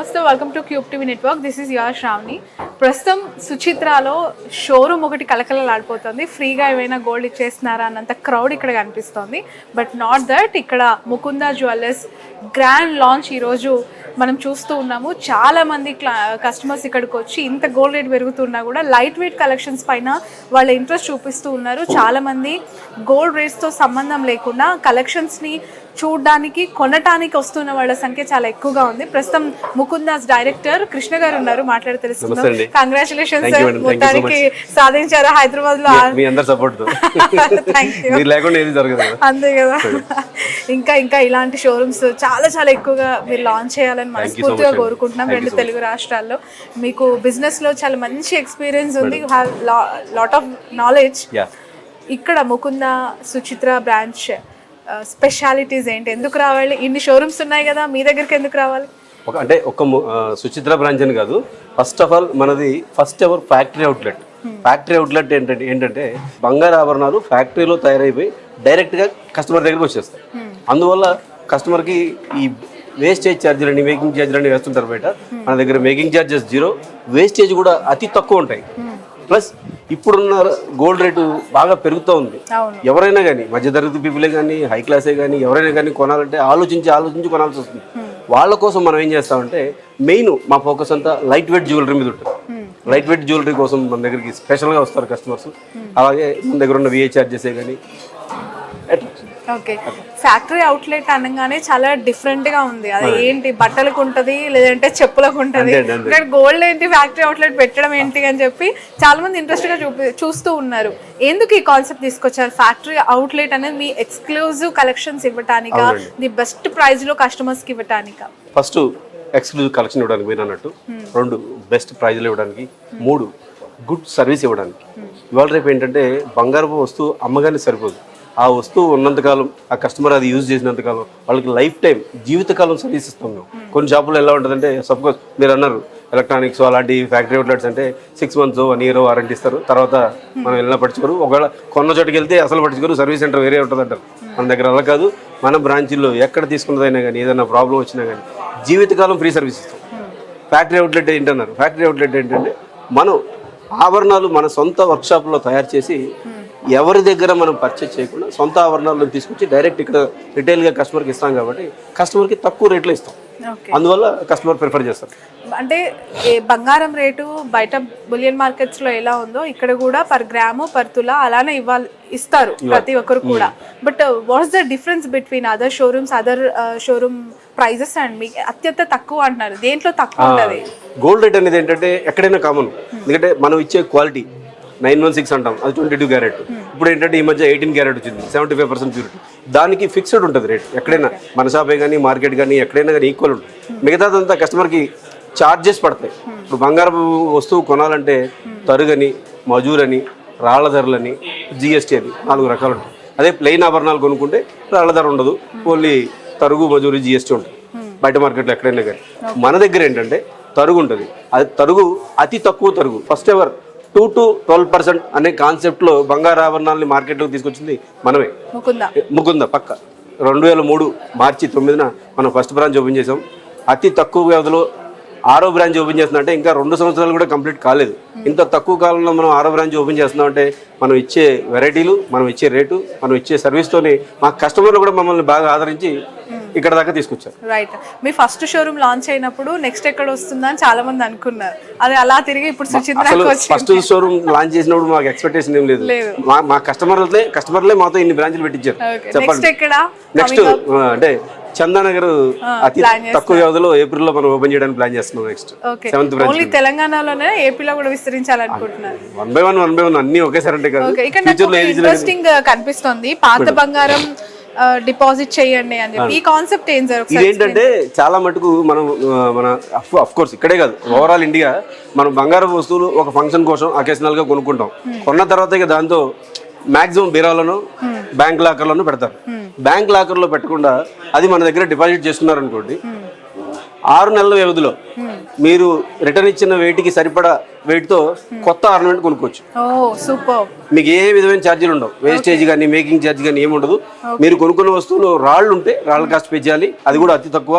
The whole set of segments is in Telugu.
నమస్తే, welcome to cube TV network. This is your Shravani. ప్రస్తుతం సుచిత్రాలో షోరూమ్ ఒకటి కలకలలాడిపోతుంది. ఫ్రీగా ఏమైనా గోల్డ్ ఇచ్చేస్తున్నారా అన్నంత క్రౌడ్ ఇక్కడ కనిపిస్తోంది. బట్ నాట్ దట్, ఇక్కడ ముకుంద జ్యువెలర్స్ గ్రాండ్ లాంచ్ ఈరోజు మనం చూస్తూ ఉన్నాము. చాలామంది కస్టమర్స్ ఇక్కడికి వచ్చి ఇంత గోల్డ్ రేట్ పెరుగుతున్నా కూడా లైట్ వెయిట్ కలెక్షన్స్ పైన వాళ్ళ ఇంట్రెస్ట్ చూపిస్తూ ఉన్నారు. చాలామంది గోల్డ్ రేట్స్తో సంబంధం లేకుండా కలెక్షన్స్ని చూడడానికి కొనటానికి వస్తున్న వాళ్ళ సంఖ్య చాలా ఎక్కువగా ఉంది. ప్రస్తుతం ముకుందాస్ డైరెక్టర్ కృష్ణ గారు ఉన్నారు, మాట్లాడి తెలుసుకుందాం. కంగ్రాచులేషన్స్ సార్, మొత్తానికి సాధించారు హైదరాబాద్ లో. అంతే కదా. ఇంకా ఇంకా ఇలాంటి షోరూమ్స్ చాలా చాలా ఎక్కువగా మీరు లాంచ్ చేయాలని మనస్ఫూర్తిగా కోరుకుంటున్నాం. రెండు తెలుగు రాష్ట్రాల్లో మీకు బిజినెస్ లో చాలా మంచి ఎక్స్పీరియన్స్ ఉంది, you have lot of knowledge. ఇక్కడ ముకుంద సుచిత్ర బ్రాంచ్ స్పెషాలిటీస్ ఏంటి, ఎందుకు రావాలి? ఇన్ని షోరూమ్స్ ఉన్నాయి కదా, మీ దగ్గరికి ఎందుకు రావాలి? అంటే ఒక సుచిత్ర బ్రాంచ్ అని కాదు, ఫస్ట్ ఆఫ్ ఆల్ మనది first ever factory outlet. Factory outlet ఏంటంటే బంగారు ఆభరణాలు ఫ్యాక్టరీలో తయారైపోయి డైరెక్ట్గా కస్టమర్ దగ్గరికి వచ్చేస్తాయి. అందువల్ల కస్టమర్కి ఈ వేస్టేజ్ ఛార్జీలు అని మేకింగ్ ఛార్జీలు అని వేస్తుంటారు బయట. మన దగ్గర మేకింగ్ ఛార్జెస్ జీరో, వేస్టేజ్ కూడా అతి తక్కువ ఉంటాయి. ప్లస్ ఇప్పుడున్న గోల్డ్ రేటు బాగా పెరుగుతూ ఉంది. ఎవరైనా కానీ మధ్యతరగతి పీపులే కానీ హై క్లాసే కానీ ఎవరైనా కానీ కొనాలంటే ఆలోచించి కొనాల్సి వస్తుంది. వాళ్ళ కోసం మనం ఏం చేస్తామంటే మెయిన్ మా ఫోకస్ అంతా లైట్ వెయిట్ జ్యువెలరీ మీద ఉంటుంది. లైట్ వెయిట్ జ్యువెలరీ కోసం మన దగ్గరికి స్పెషల్గా వస్తారు కస్టమర్స్. అలాగే మన దగ్గర ఉన్న విఏ ఛార్జెసే కానీ. ఓకే, ఫ్యాక్టరీ అవుట్లెట్ అనగానే చాలా డిఫరెంట్ గా ఉంది. అది ఏంటి, బట్టలకు ఉంటది లేదంటే చెప్పులకు ఉంటది, గోల్డ్ ఏంటి ఫ్యాక్టరీ అవుట్లెట్ పెట్టడం ఏంటి అని చెప్పి చాలా మంది ఇంట్రెస్ట్ గా చూస్తూ ఉన్నారు. ఎందుకు ఈ కాన్సెప్ట్ తీసుకొచ్చారు? ఫ్యాక్టరీ అవుట్లెట్ అనేది మీ ఎక్స్క్లూజివ్ కలెక్షన్స్ ఇవ్వటానికా, ది బెస్ట్ ప్రైస్ లో కస్టమర్స్ కి ఇవ్వటానికా? ఫస్ట్ ఎక్స్క్లూజివ్ కలెక్షన్ ఇవ్వడానికి మీరు అన్నట్టు, రెండు బెస్ట్ ప్రైజ్లు ఇవ్వడానికి, మూడు గుడ్ సర్వీస్ ఇవ్వడానికి. ఇవాళ రేపు ఏంటంటే బంగారపు వస్తువు అమ్మగానే సరిపోదు. ఆ వస్తువు ఉన్నంతకాలం, ఆ కస్టమర్ అది యూజ్ చేసినంతకాలం వాళ్ళకి లైఫ్ టైం జీవితకాలం సర్వీస్ ఇస్తాం మేము. కొన్ని షాపుల్లో ఎలా ఉంటుందంటే, సపోజ్ మీరు అన్నారు ఎలక్ట్రానిక్స్ అలాంటి ఫ్యాక్టరీ అవుట్లెట్స్ అంటే 6 months 1 year వారంటీ ఇస్తారు, తర్వాత మనం వెళ్ళినా పట్టించుకోరు. ఒకవేళ కొన్న చోటుకి వెళ్తే అసలు పట్టించుకోరు, సర్వీస్ సెంటర్ వేరే ఉంటుంది అంటారు. మన దగ్గర అలా కాదు. మన బ్రాంచీల్లో ఎక్కడ తీసుకున్నదైనా కానీ ఏదైనా ప్రాబ్లం వచ్చినా కానీ జీవితకాలం ఫ్రీ సర్వీస్ ఇస్తాం. ఫ్యాక్టరీ అవుట్లెట్ ఏంటన్నారు? ఫ్యాక్టరీ అవుట్లెట్ ఏంటంటే మనం ఆభరణాలు మన సొంత వర్క్షాప్లో తయారు చేసి ఎవరి దగ్గర మనం పర్చేజ్ చేయకుండా సొంత ఆభరణాలను తీసుకొచ్చి డైరెక్ట్ ఇక్కడ రిటైల్గా కస్టమర్కి ఇస్తాం కాబట్టి కస్టమర్కి తక్కువ రేట్లో ఇస్తాం. అందువల్ల కస్టమర్ ప్రిఫర్ చేస్తారు. అంటే బంగారం రేటు బయట బులియన్ మార్కెట్స్ లో ఎలా ఉందో ఇక్కడ కూడా పర్ గ్రాము పర్ తులా అలానే ఇస్తారు ప్రతి ఒక్కరు కూడా. But what's the difference between other showrooms, other showroom prices and మీ అత్యంత తక్కువ అంటున్నారు, దేంట్లో తక్కువ ఉంటుంది? గోల్డ్ రేట్ అనేది ఏంటంటే ఎక్కడైనా కామన్, ఎందుకంటే మనం ఇచ్చే క్వాలిటీ 916 అంటాం, అది 22 క్యారెట్. ఇప్పుడు ఏంటంటే ఈ మధ్య 18 క్యారెట్ వచ్చింది, 75% ప్యూరిటీ. దానికి ఫిక్స్డ్ ఉంటుంది రేట్. ఎక్కడైనా మన షాపే కానీ మార్కెట్ కానీ ఎక్కడైనా కానీ ఈక్వల్ ఉంటుంది. మిగతాదంతా కస్టమర్కి ఛార్జెస్ పడతాయి. ఇప్పుడు బంగారపు వస్తువు కొనాలంటే తరుగని, మజూరని, రాళ్ల ధరలని, జిఎస్టీ అని 4 రకాలు ఉంటాయి. అదే ప్లెయిన్ ఆభరణాలు కొనుక్కుంటే రాళ్ల ధర ఉండదు, ఓన్లీ తరుగు, మజూరి, జిఎస్టీ ఉంటుంది బయట మార్కెట్లో ఎక్కడైనా కానీ. మన దగ్గర ఏంటంటే తరుగు ఉంటుంది. అది తరుగు అతి తక్కువ తరుగు. ఫస్ట్ ఎవర్ 2 to 12% అనే కాన్సెప్ట్లో బంగారు ఆభరణాలని మార్కెట్లోకి తీసుకొచ్చింది మనమే, ముకుంద. పక్క 2003 March 9న మనం ఫస్ట్ బ్రాంచ్ ఓపెన్ చేసాం. అతి తక్కువ వ్యవధిలో 6వ బ్రాంచ్ ఓపెన్ చేస్తున్నా, ఇంకా 2 సంవత్సరాలు కూడా కంప్లీట్ కాలేదు. ఇంత తక్కువ కాలంలో మనం 6వ బ్రాంచ్ ఓపెన్ చేస్తున్నామంటే మనం ఇచ్చే వెరైటీలు, మనం ఇచ్చే రేటు, మనం ఇచ్చే సర్వీస్తోనే మా కస్టమర్లు కూడా మమ్మల్ని బాగా ఆదరించి ఇక్కడ దాకా తీసుకొచ్చారు. రైట్. మీ ఫస్ట్ షోరూమ్ లాంచ్ అయినప్పుడు నెక్స్ట్ ఎక్కడ వస్తుందా అని చాలా మంది అనుకున్నారు. అది అలా తిరిగి ఇప్పుడు సుచిత్రకు వచ్చింది. ఫస్ట్ షోరూమ్ లాంచ్ చేసినప్పుడు మాకు ఎక్స్పెక్టేషన్ ఏం లేదు. మా కస్టమర్లే మాతో ఇన్ని బ్రాంచ్లు పెట్టించారు. నెక్స్ట్ అంటే చందానగర్ అతి తక్కువ వ్యవధిలో ఏప్రిల్లో మనం ఓపెన్ చేయడానికి ప్లాన్ చేస్తున్నాం. నెక్స్ట్ 7th బ్రాంచ్ ఓన్లీ తెలంగాణలోనే, ఏపీలో కూడా విస్తరించాలనుకుంటున్నారు. 1 by 1 అన్ని ఒకేసారి అంటే కాదు. ఇంట్రెస్టింగ్ కనిపిస్తుంది, పాత బంగారం డిపాజిట్ చేయండి అని చెప్పి ఈ కాన్సెప్ట్ ఏం జరుగుతుంది? ఏంటంటే చాలా మటుకు మన అఫ్ కోర్స్ ఇక్కడే కాదు, ఓవరాల్ ఇండియా మనం బంగారం వస్తువులు ఒక ఫంక్షన్ కోసం అకేషనల్ గా కొనుక్కుంటాం. కొన్న తర్వాత ఇక దాంతో మాక్సిమం బీరాలను బ్యాంక్ లాకర్లను పెడతారు. బ్యాంక్ లాకర్లో పెట్టకుండా అది మన దగ్గర డిపాజిట్ చేసుకున్నారనుకోండి, 6 నెలల వ్యవధిలో మీరు రిటర్న్ ఇచ్చిన వెయిట్కి సరిపడా వెయిట్తో కొత్త ఆర్నమెంట్ కొనుక్కోవచ్చు. మీకు ఏ విధమైన ఛార్జీలు ఉండవు, వేస్టేజ్ కానీ మేకింగ్ ఛార్జ్ కానీ ఏమి ఉండదు. మీరు కొనుక్కున్న వస్తువులు రాళ్ళు ఉంటే రాళ్ళ కాస్ట్ పే చేయాలి, అది కూడా అతి తక్కువ.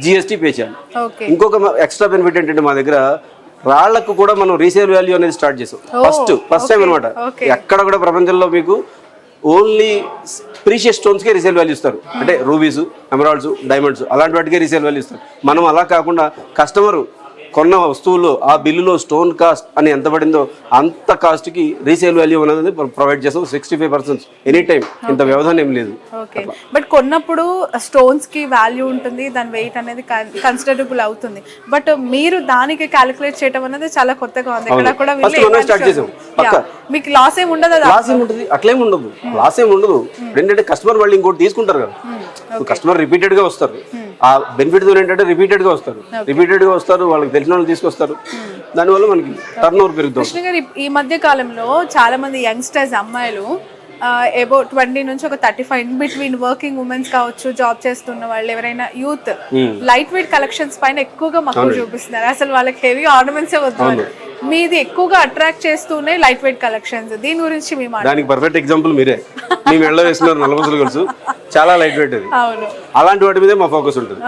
జిఎస్టీ పే చేయాలి. ఓకే. ఇంకొక ఎక్స్ట్రా బెనిఫిట్ ఏంటంటే మా దగ్గర రాళ్లకు కూడా మనం రీసేల్ వాల్యూ అనేది స్టార్ట్ చేసాం. ఫస్ట్ టైం అనమాట. ఎక్కడ కూడా ప్రపంచంలో మీకు ఓన్లీ ప్రీషియస్ స్టోన్స్కే రీసేల్ వాల్యూ ఇస్తారు. అంటే రూబీస్, ఎమరాల్డ్స్, డైమండ్స్ అలాంటి వాటికే రీసేల్ వాల్యూ ఇస్తారు. మనం అలా కాకుండా కస్టమర్ కొన్న వస్తువులు ఆ బిల్లులో స్టోన్ కాస్ట్ అని ఎంత పడిందో అంత కాస్ట్కి రీసేల్ వాల్యూ అనేది ప్రొవైడ్ చేస్తాం. 65% ఎనీ టైం, ఇంత వ్యవధానం ఏం లేదు. ఓకే. బట్ కొన్నప్పుడు స్టోన్స్ కి వాల్యూ ఉంటుంది, దాని వెయిట్ అనేది కన్సిడరబుల్ అవుతుంది. బట్ మీరు దానికి క్యాలిక్యులేట్ చేయడం అనేది చాలా కొత్తగా ఉంది. ఇక్కడ కూడా స్టార్ట్ చేసాం. మీకు లాస్ ఏమి ఉండదు. లాస్ ఏమి ఉంటుంది? అట్లేం ఉండదు, లాస్ ఏమి ఉండదు. ఏంటంటే కస్టమర్ మళ్ళీ ఇంకోటి తీసుకుంటారు కదా. కస్టమర్ రిపీటెడ్ గా వస్తారు. ఆ బెనిఫిట్ ఏంటంటే రిపీటెడ్ గా వస్తారు, వాళ్ళకి తెలిసిన వాళ్ళు తీసుకొస్తారు. దానివల్ల మనకి టర్న్ ఓవర్ పెరుగుతుంది. కృష్ణ గారు, ఈ మధ్య కాలంలో చాలా మంది యంగ్స్టర్స్ అమ్మాయిలు అబౌట్ 20 నుంచి ఒక 35 ఇన్ బిట్వీన్ వర్కింగ్ ఉమెన్స్ కావచ్చు, జాబ్ చేస్తున్న వాళ్ళు ఎవరైనా యూత్ లైట్ వెయిట్ కలెక్షన్స్ పైన ఎక్కువగా మక్కువ చూపిస్తున్నారు. అసలు వాళ్ళకి హెవీ ఆర్నమెంట్స్ వద్దు. మీది ఎక్కువగా అట్రాక్ట్ చేస్తూనే లైట్ వెయిట్ కలెక్షన్స్. దీని గురించి మీ మాట. దానికి పర్ఫెక్ట్ ఎగ్జాంపుల్ మీరే. మీ మెడలో వేసుకున్నారు నల్లబుసలు గొలుసు, చాలా లైట్ వెయిట్ అది. అవును. అలాంటి వాటి మీదే మా ఫోకస్ ఉంటుంది.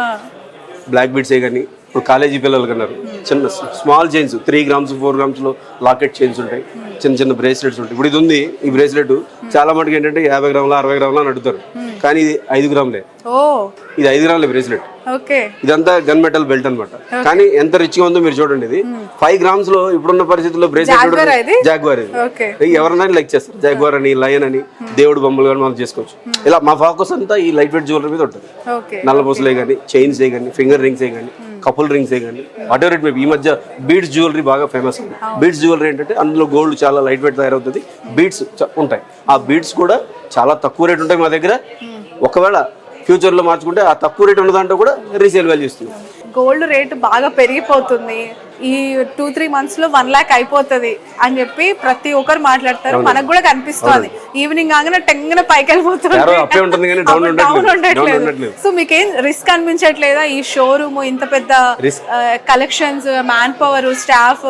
బ్లాక్ బీడ్స్ కానీ ఇప్పుడు కాలేజీ పిల్లలు కన్నారు, చిన్న small chains 3 grams 4 grams locket chains ఉంటాయి, చిన్న బ్రేస్లెట్స్ ఉంటాయి. ఇప్పుడు ఇది ఉంది, ఈ బ్రేస్లెట్ చాలా మటుకు ఏంటంటే 50 grams 60 grams అని అడుగుతారు. కానీ ఇది 5 grams. ఇది 5 grams బ్రేస్లెట్. ఇదంతా గన్ మెటల్ బెల్ట్ అనమాట. కానీ ఎంత రిచ్ గా ఉందో మీరు చూడండి. ఇది 5 grams ఇప్పుడున్న పరిస్థితుల్లో బ్రేస్లెట్ జాగ్వార్. ఇది ఎవరైనా లైక్ చేస్తారు. జాగ్వార్ అని, లయన్ అని, దేవుడు బొమ్మలు కానీ మనం చేసుకోవచ్చు. ఇలా మా ఫోకస్ అంతా ఈ లైట్ వెయిట్ జ్యువెలరీ మీద ఉంటుంది. నల్లపూసలే కానీ, చైన్స్ కానీ, ఫింగర్ రింగ్స్ కానీ, కపుల్ రింగ్స్ కానీ, వాటెవర్ ఇట్ మే బి. ఈ మధ్య బీడ్స్ జ్యువెలరీ బాగా ఫేమస్. బీడ్స్ జ్యువెలరీ ఏంటంటే అందులో గోల్డ్ చాలా లైట్ వెయిట్ తయారవుతుంది. బీడ్స్ ఉంటాయి. ఆ బీడ్స్ కూడా చాలా తక్కువ రేట్ ఉంటాయి మా దగ్గర. ఒకవేళ ఫ్యూచర్ లో మార్చుకుంటే ఆ తక్కువ రేట్ ఉన్న దాంట్లో కూడా రీసేల్ వాల్యూ ఇస్తుంది. గోల్డ్ రేట్ బాగా పెరిగిపోతుంది, ఈ 2-3 months లో 1 lakh అయిపోతుంది అని చెప్పి ప్రతి ఒక్కరు మాట్లాడతారు. మనకు కూడా కనిపిస్తుంది. ఈవినింగ్ కాగానే టెంగన పైకి వెళ్ళిపోతుంది. సో మీకేం రిస్క్ అనిపించట్లేదా? ఈ షోరూమ్ ఇంత పెద్ద collections, man power, staff,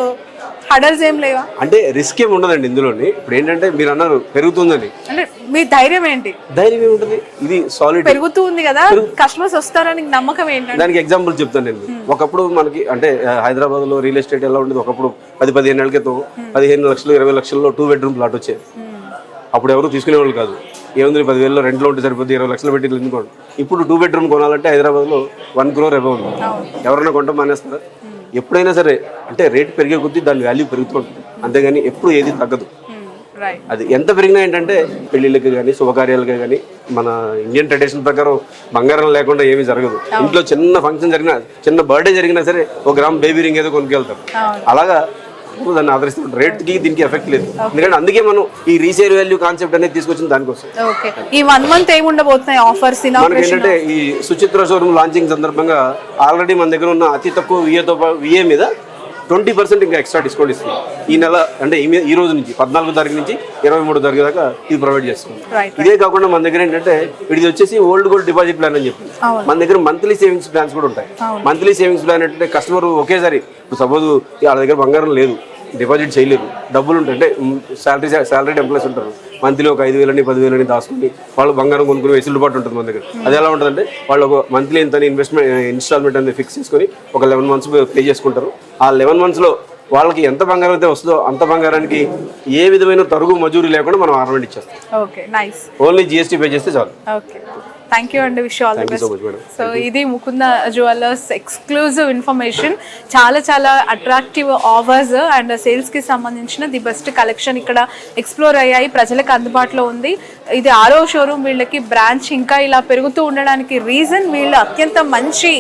hurdles ఏం లేవా? అంటే రిస్క్ ఏమి ఉండదండి ఇందులోని. ఇప్పుడు ఏంటంటే మీరు అన్నారు పెరుగుతుందని, అంటే మీ ధైర్యం ఏంటి? ధైర్యం ఏముంటుంది, ఇది సాలిడ్ పెరుగుతుంది కదా, కస్టమర్స్ వస్తారని నమ్మకం ఏంటంటే? దానికి ఎగ్జాంపుల్ చెప్తాను నేను. ఒకప్పుడు మనకి అంటే హైదరాబాద్ లో రియల్ ఎస్టేట్ ఎలా ఉండేది, ఒకప్పుడు 10-15 ఏళ్ల క్రితం 15 లక్షలు 20 లక్షల్లో 2 bedroom ప్లాట్ వచ్చేది. అప్పుడు ఎవరు తీసుకునేవాళ్ళు కాదు. ఏముంది 10,000లో రెంట్లో ఉంటే సరిపోద్ది, 20 లక్షలు పెట్టి ఎందుకోండి. ఇప్పుడు 2 bedroom కొనాలంటే హైదరాబాద్ లో 1 crore అబౌవ్ ఉంది. ఎవరైనా కొంటాం మానేస్తారా? ఎప్పుడైనా సరే అంటే రేట్ పెరిగే కొద్దీ దాని వాల్యూ పెరుగుతూ ఉంటుంది, అంతేగాని ఎప్పుడు ఏది తగ్గదు. అది ఎంత పెరిగినా ఏంటంటే పెళ్లిళ్ళకి కానీ, శుభకార్యాలకి కానీ, మన ఇండియన్ ట్రెడిషన్ ప్రకారం బంగారం లేకుండా ఏమీ జరగదు. ఇంట్లో చిన్న ఫంక్షన్ జరిగినా, చిన్న బర్త్డే జరిగినా సరే 1 గ్రామ్ బేబీ రింగ్ ఏదో కొనుక్కెళ్తారు. అలాగా దాన్ని ఆదరిస్తుంటారు. రేట్ కి దీనికి ఎఫెక్ట్ లేదు. ఎందుకంటే అందుకే మనం ఈ రీసేల్ వాల్యూ కాన్సెప్ట్ అనేది తీసుకొచ్చిన దానికోసం. ఈ 1 month ఏముండబోతున్నాయి ఆఫర్స్? మనకి ఏంటంటే ఈ సుచిత్ర షోరూమ్ లాంచింగ్ సందర్భంగా ఆల్రెడీ మన దగ్గర ఉన్న అతి తక్కువ విఏ మీద 20% ఇంకా ఎక్స్ట్రా డిస్కౌంట్ ఇస్తుంది. ఈ నెల అంటే ఈ రోజు నుంచి 14వ తారీఖు నుంచి 23వ తారీఖు దాకా ఇది ప్రొవైడ్ చేస్తుంది. ఇదే కాకుండా మన దగ్గర ఏంటంటే ఇది వచ్చేసి ఓల్డ్ గోల్డ్ డిపాజిట్ ప్లాన్ అని చెప్పి మన దగ్గర మంత్లీ సేవింగ్స్ ప్లాన్స్ కూడా ఉంటాయి. మంత్లీ సేవింగ్స్ ప్లాన్ ఏంటంటే కస్టమర్ ఒకేసారి ఇప్పుడు సపోజ్ వాళ్ళ దగ్గర బంగారం లేదు, డిపాజిట్ చేయలేదు, డబ్బులు ఉంటాయి అంటే శాలరీడ్ ఎంప్లాయీస్ ఉంటారు, మంత్లీ ఒక 5,000 10,000 దాచుకుని వాళ్ళు బంగారం కొనుక్కుని వెసులుబాటు ఉంటుంది మన దగ్గర. అది ఎలా ఉంటుందంటే వాళ్ళు ఒక మంత్లీ ఎంత ఇన్స్టాల్మెంట్ అనేది ఫిక్స్ చేసుకొని ఒక 11 months పే చేసుకుంటారు. ఆ 11 monthsలో వాళ్ళకి ఎంత బంగారం అయితే వస్తుందో అంత బంగారానికి ఏ విధమైన తరుగు మజూరీ లేకుండా మనం ఆర్నమెంట్ ఇచ్చేస్తాం. ఓన్లీ జిఎస్టీ పే చేస్తే చాలు. థ్యాంక్ యూ అండి, wish all the best. So ఇది ముకుంద జ్యువెలర్స్ ఎక్స్క్లూజివ్ ఇన్ఫర్మేషన్. చాలా అట్రాక్టివ్ ఆఫర్స్ అండ్ సేల్స్కి సంబంధించిన ది బెస్ట్ కలెక్షన్ ఇక్కడ ఎక్స్ప్లోర్ అయ్యాయి, ప్రజలకు అందుబాటులో ఉంది. ఇది 6వ షోరూమ్. వీళ్ళకి బ్రాంచ్ ఇంకా ఇలా పెరుగుతూ ఉండడానికి రీజన్ వీళ్ళు అత్యంత మంచి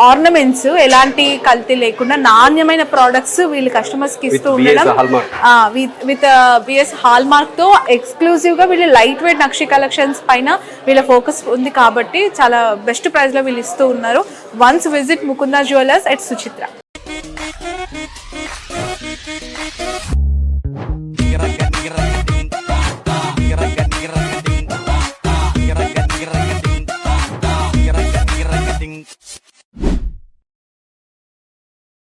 ఆర్నమెంట్స్, ఎలాంటి కల్తీ లేకుండా నాణ్యమైన ప్రోడక్ట్స్ వీళ్ళు కస్టమర్స్కి ఇస్తూ ఉండడం, విత్ బిఎస్ హాల్ మార్క్తో ఎక్స్క్లూజివ్గా వీళ్ళు లైట్ వెయిట్ నక్షి కలెక్షన్స్ పైన వీళ్ళ ఫోకస్ ఉంది కాబట్టి చాలా బెస్ట్ ప్రైస్లో వీళ్ళు ఇస్తూ ఉన్నారు. Once visit Mukunda jewellers at Suchitra.